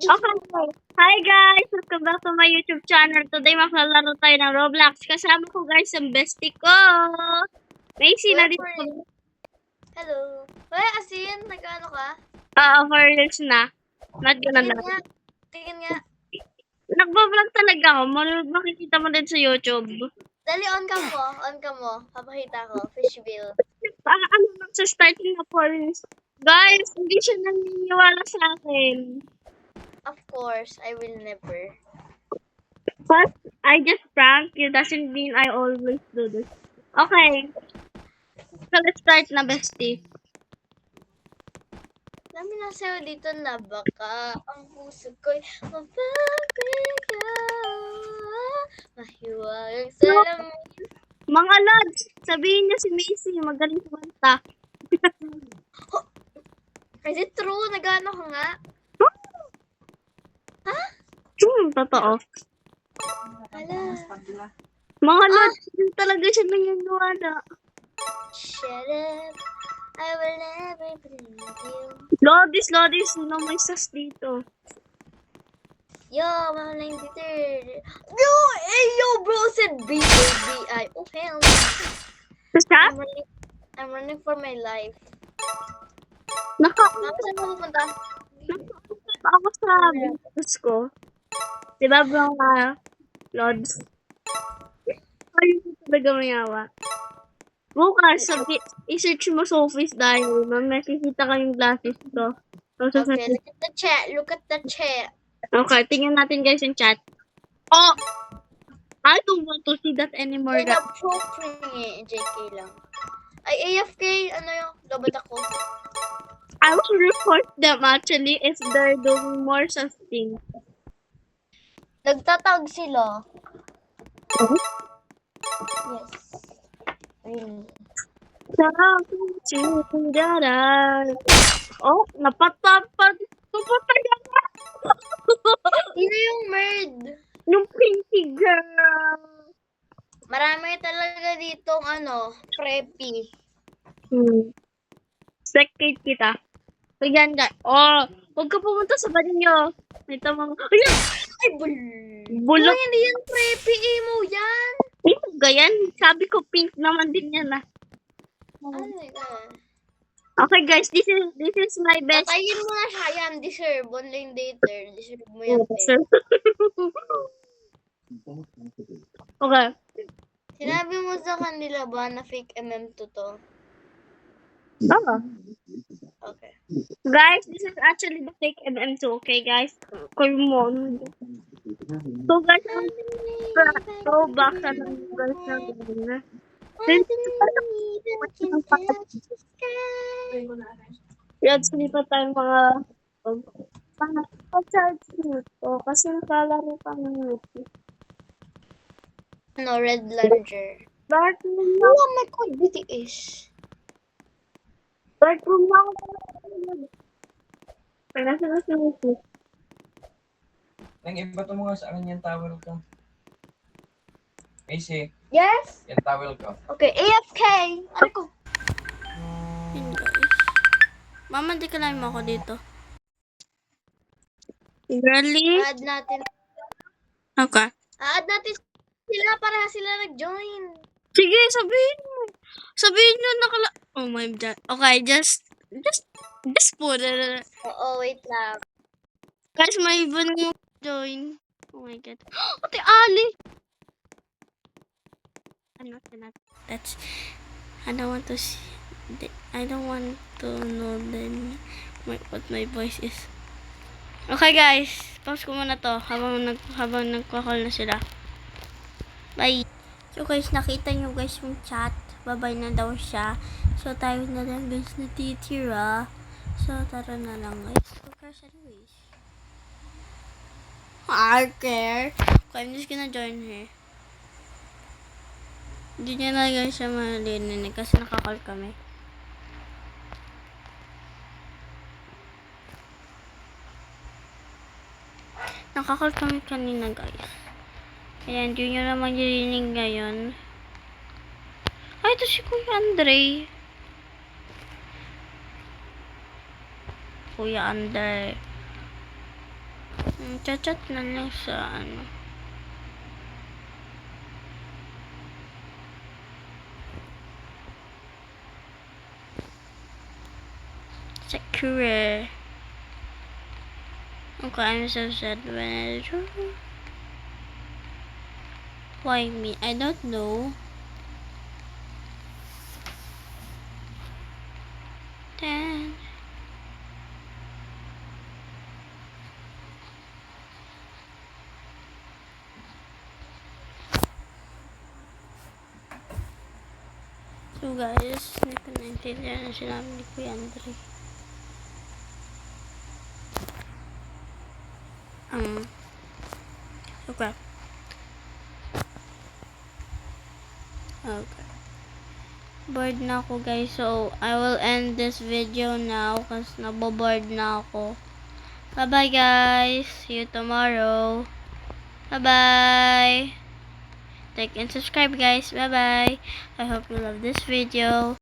Okay. Hi guys! Welcome back to my YouTube channel. Today maglalaro tayo ng Roblox. Kasama ko guys ang bestie ko. Macy na dito. Hello. Wala asin, nag-ano ka? For years na. Not gonna na. Tingin nga. Nagbablog talaga ako. Makikita mo din sa YouTube. Dali, on ka mo. Papakita ko. Fishville. Ano lang sa starting na points. Guys, hindi siya naniniwala sa akin. Of course, I will never. But I just prank you. Doesn't mean I always do this. Okay. So let's start na, bestie. Dami na sa'yo dito na baka ang puso ko'y mapapayaw. Mahiwagang salamin. Mga lads, sabihin niyo si Macy, magaling kumanta. Is it true? Nag-ano ka nga? Ha? Totoo. Hala. Mga lads, hindi talaga siya naniniwala. Shut up. I will never believe you. Lodis, no may sas dito. Yo, mga 93rd. Yo, hey, yo, bro said B-A-B-I. Oh, hell. Basta? I'm running for my life. Naka-upo Saan mo pupunta? ako sa videos ko. Diba mga lods? Ay, talaga mayawa. Bukas, i-search mo Sophie's Diary. Makikita ka yung glasses ko. Okay, look at the chat. Look at the chat. Okay, tingnan natin guys yung chat. Oh! I don't want to see that anymore. Inappropriate. JK lang. Ay, AFK. Ano yung lobat ako? I will report them actually if they're doing more such things. Nagtatag sila. Oh? Yes. Really. Oh, napatapad. Napatay ako. Sino yung merd? Yung pinky girl. Marami talaga ditong preppy. Second kita. Ayan, guys. Oh, huwag ka pumunta sa banyo. Ito mga... Ayan! Ay, Bulok. hindi yan preppy emo yan. Ito, ganyan. Sabi ko pink naman din yan ah. Ano yan? Okay guys, this is my best. Patayin mo na siya yan. Deserve. Online dater. Deserve mo yan. Okay. Sinabi mo sa kanila ba na fake MM2 to? Oo. Okay. Guys, this is actually the fake MM2, okay guys? Come on. So guys, go back sa ng guys na ganyan. Yan, sinipat tayong mga pa-charge nito kasi nakalaro pa ng YouTube. Red Larger. Dark room na. Oh my god, BTS. Dark room na ako. Kaya nasa na si YouTube. Nang ibato mo nga sa akin yung towel ko. AC, Yes? yung towel ko. Okay, AFK. Ano ko? Yun guys. Mama, di ka lang mo ako dito. Really? Add natin. Okay. Add natin sila para sila nag-join. Sige, sabihin mo. Sabihin nyo oh my god. Okay, just put it. Oo, wait lang. Guys, may iba na join. Oh my god. Ate Ali! I'm not gonna touch. I don't want to see. I don't want to know then what my voice is. Okay guys, pause ko muna to habang nagko-call na sila. Bye. So guys, nakita nyo guys yung chat. Babay na daw siya. So tayo na lang guys natitira. So tara na lang guys. Who cares anyways? I care. Okay, I'm just gonna join her. Hindi niya na guys siya marinig kasi nakakall kami. Nakakall kami kanina guys. Ayan, hindi nyo naman marinig ngayon. Ay, ito si Kuya Andre. Kuya Andre. Chat-chat na lang sa ano. Sakura. Okay, I'm so sad when I... Why me? I don't know. Then... So guys, hindi ko naintindihan na sinabi ni Kuya Andre. Okay. Okay. Bored na ako guys, so I will end this video now kasi nabobored na ako. Bye bye guys. See you tomorrow. Bye bye. Like and subscribe guys. Bye bye. I hope you love this video.